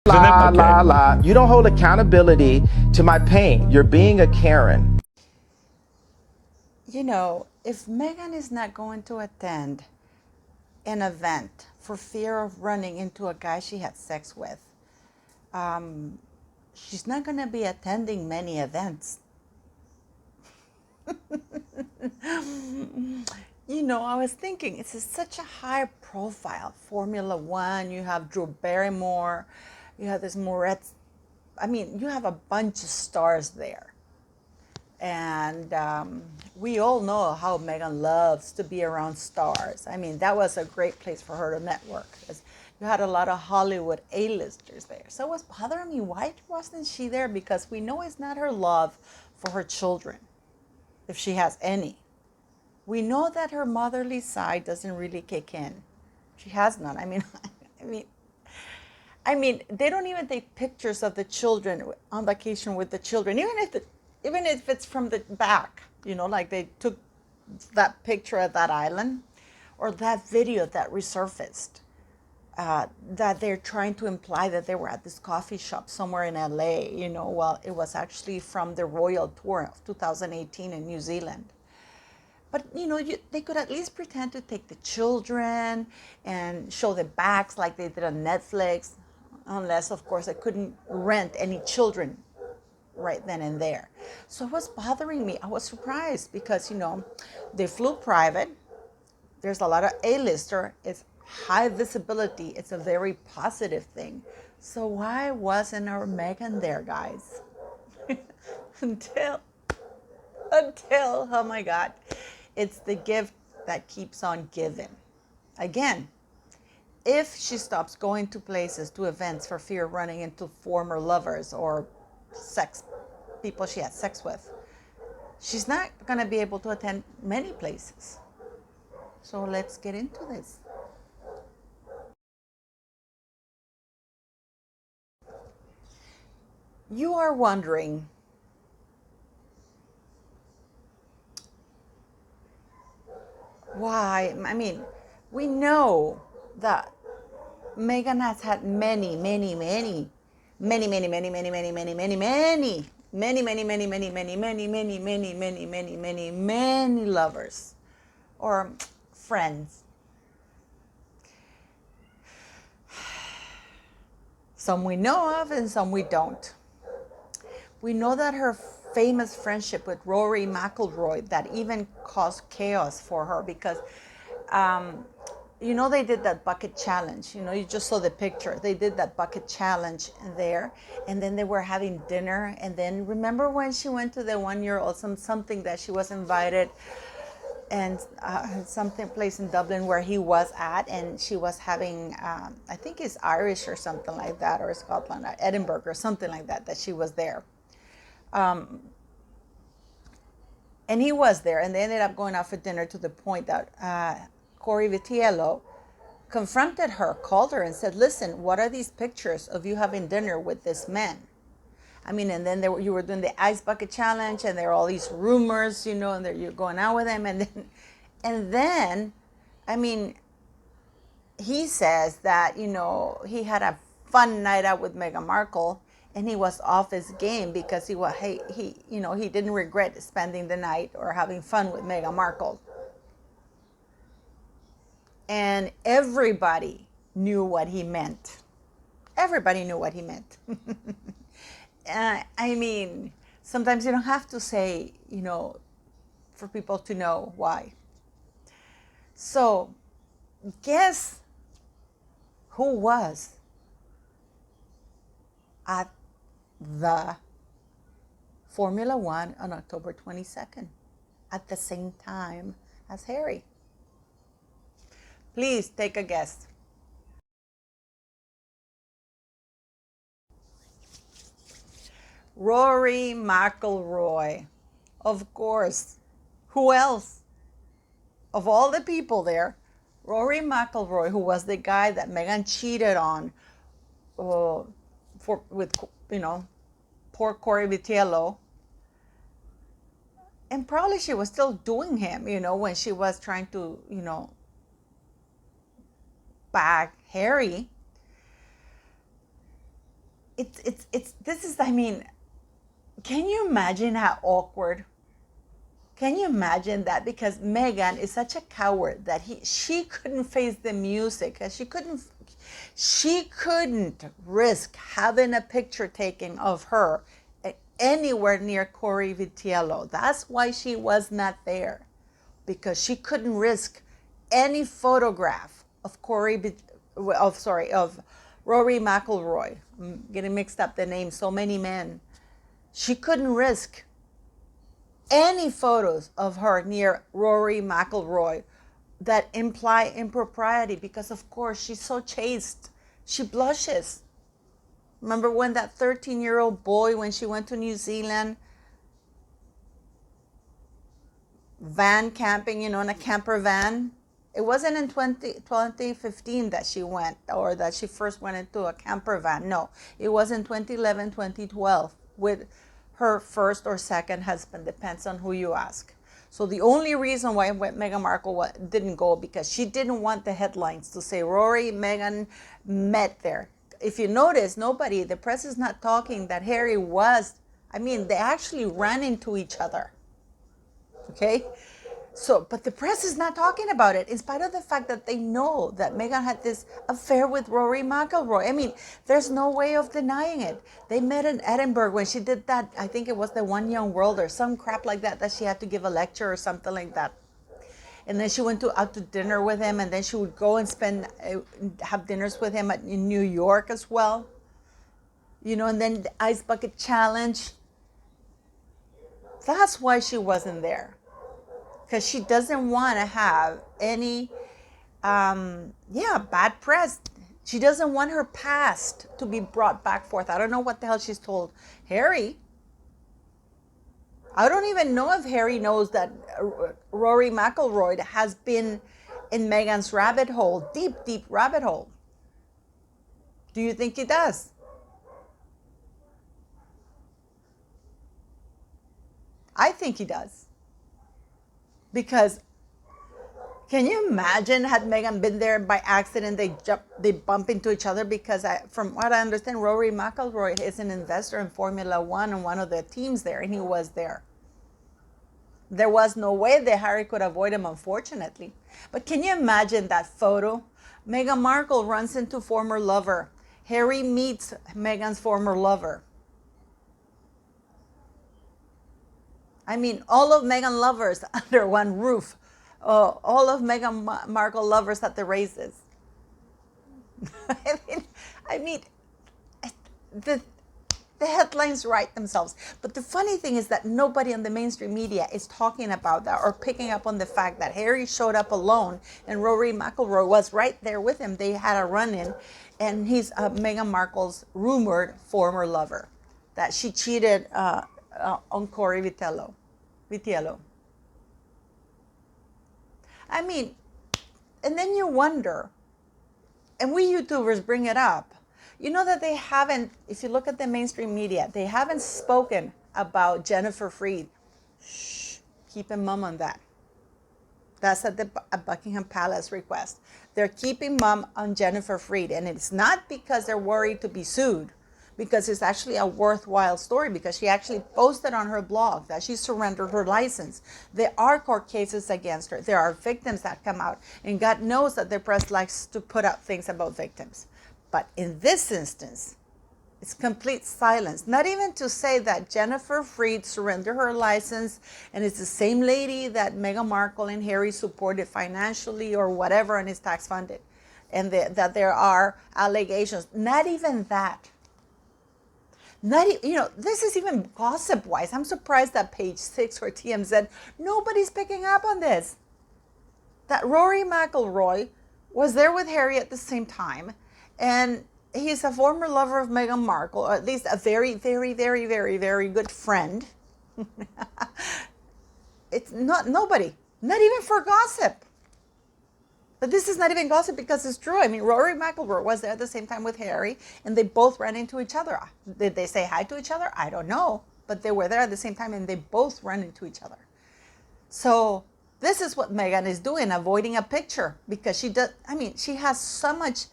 La, Okay. la, la. You don't hold accountability to my pain. You're being a Karen. You know, if Meghan is not going to attend an event for fear of running into a guy she had sex with, she's not going to be attending many events. You know, I was thinking, it's such a high profile. Formula One, you have Drew Barrymore, you have this Moretz. I mean, you have a bunch of stars there. And we all know how Meghan loves to be around stars. I mean, that was a great place for her to network, because you had a lot of Hollywood A-listers there. So it was bothering me, why wasn't she there? Because we know it's not her love for her children, if she has any. We know that her motherly side doesn't really kick in. She has none. I mean, I mean, they don't even take pictures of the children on vacation with the children, even if it's from the back. You know, like they took that picture at that island, or that video that resurfaced. That they're trying to imply that they were at this coffee shop somewhere in LA. You know, well, it was actually from the Royal Tour of 2018 in New Zealand. But, you know, they could at least pretend to take the children and show the backs like they did on Netflix, unless, of course, they couldn't rent any children right then and there. So it was bothering me. I was surprised because, you know, they flew private. There's a lot of A-lister. It's high visibility. It's a very positive thing. So why wasn't our Meghan there, guys? until, oh my God. It's the gift that keeps on giving. Again, if she stops going to places, to events for fear of running into former lovers or people she had sex with, she's not going to be able to attend many places. So let's get into this. You are wondering, why? I mean, we know that Meghan has had many lovers or friends. Some we know of and some we don't. We know that her famous friendship with Rory McIlroy, that even caused chaos for her, because you know, they did that bucket challenge. You know, you just saw the picture. They did that bucket challenge there, and then they were having dinner. And then remember when she went to the 1-year-old something that she was invited, and something place in Dublin where he was at, and she was having I think it's Irish or something like that, or Scotland, or Edinburgh or something like that, that she was there. And he was there, and they ended up going out for dinner, to the point that Corey Vitiello confronted her, called her and said, listen, what are these pictures of you having dinner with this man? I mean, and then you were doing the ice bucket challenge, and there are all these rumors, you know, and you're going out with him. And then, I mean, he says that, you know, he had a fun night out with Meghan Markle, and he was off his game because he didn't regret spending the night or having fun with Meghan Markle. And everybody knew what he meant. Everybody knew what he meant. I mean, sometimes you don't have to say, you know, for people to know why. So, guess who was at the Formula One on October 22nd at the same time as Harry? Please take a guess. Rory McIlroy. Of course. Who else? Of all the people there, Rory McIlroy, who was the guy that Meghan cheated on with, you know, poor Corey Vitiello. And probably she was still doing him, you know, when she was trying to, you know, bag Harry. this is, I mean, can you imagine how awkward? Can you imagine that? Because Meghan is such a coward that she couldn't face the music. She couldn't risk having a picture taken of her anywhere near Corey Vitiello. That's why she was not there, because she couldn't risk any photograph of Rory McIlroy. I'm getting mixed up the names. So many men. She couldn't risk any photos of her near Rory McIlroy that imply impropriety, because of course she's so chaste. She blushes. Remember when that 13-year-old boy, when she went to New Zealand, van camping, in a camper van? It wasn't in 2015 that she went, or that she first went into a camper van. No, it was in 2011, 2012 with her first or second husband, depends on who you ask. So the only reason why Meghan Markle didn't go, because she didn't want the headlines to say Rory, Meghan met there. If you notice, the press is not talking that Harry was, they actually ran into each other. Okay? So, but the press is not talking about it, in spite of the fact that they know that Meghan had this affair with Rory McIlroy. There's no way of denying it. They met in Edinburgh when she did that, I think it was the One Young World or some crap like that she had to give a lecture or something like that. And then she went out to dinner with him, and then she would go and have dinners with him in New York as well. And then the Ice Bucket Challenge. That's why she wasn't there. Because she doesn't want to have any, bad press. She doesn't want her past to be brought back forth. I don't know what the hell she's told Harry. I don't even know if Harry knows that Rory McIlroy has been in Meghan's rabbit hole, deep, deep rabbit hole. Do you think he does? I think he does. Because can you imagine, had Meghan been there by accident, they bump into each other? Because from what I understand, Rory McIlroy is an investor in Formula One and one of the teams there, and he was there. There was no way that Harry could avoid him, unfortunately. But can you imagine that photo? Meghan Markle runs into former lover. Harry meets Meghan's former lover. All of Meghan lovers under one roof. All of Meghan Markle lovers at the races. The headlines write themselves. But the funny thing is that nobody on the mainstream media is talking about that or picking up on the fact that Harry showed up alone and Rory McIlroy was right there with him. They had a run-in, and he's Meghan Markle's rumored former lover, that she cheated on Corey Vitiello. And then you wonder, and we YouTubers bring it up, that they haven't, if you look at the mainstream media, they haven't spoken about Jennifer Freed. Shh, keeping mum on that. That's at Buckingham Palace request. They're keeping mum on Jennifer Freed, and it's not because they're worried to be sued, because it's actually a worthwhile story, because she actually posted on her blog that she surrendered her license. There are court cases against her. There are victims that come out, and God knows that the press likes to put out things about victims. But in this instance, it's complete silence. Not even to say that Jennifer Freed surrendered her license and it's the same lady that Meghan Markle and Harry supported financially or whatever and is tax funded. And that there are allegations. Not even that. This is even gossip-wise. I'm surprised that Page 6 or TMZ, nobody's picking up on this. That Rory McIlroy was there with Harry at the same time, and he's a former lover of Meghan Markle, or at least a very, very, very, very, very good friend. It's nobody, not even for gossip. But this is not even gossip because it's true. Rory McIlroy was there at the same time with Harry, and they both ran into each other. Did they say hi to each other? I don't know. But they were there at the same time, and they both ran into each other. So this is what Meghan is doing, avoiding a picture, because she does. She has so much.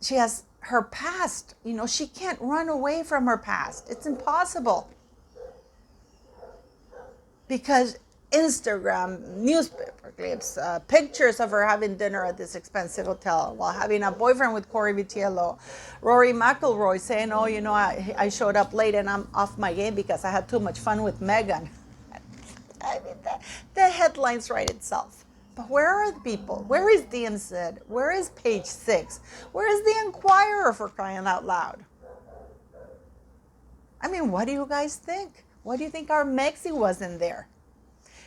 She has her past. You know, she can't run away from her past. It's impossible. Because Instagram, newspaper clips, pictures of her having dinner at this expensive hotel while having a boyfriend with Corey Vitiello, Rory McIlroy saying, oh, you know, I showed up late and I'm off my game because I had too much fun with Meghan. I mean, the headlines write itself. But where are the people? Where is DMZ? Where is Page 6? Where is the Enquirer, for crying out loud? I mean, what do you guys think? Why do you think our Mexi wasn't there?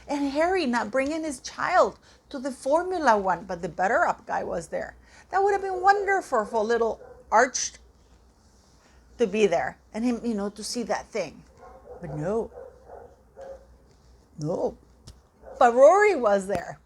And Harry not bringing his child to the Formula One, but the better up guy was there. That would have been wonderful for little Arch to be there and him, you know, to see that thing. But no. But Rory was there.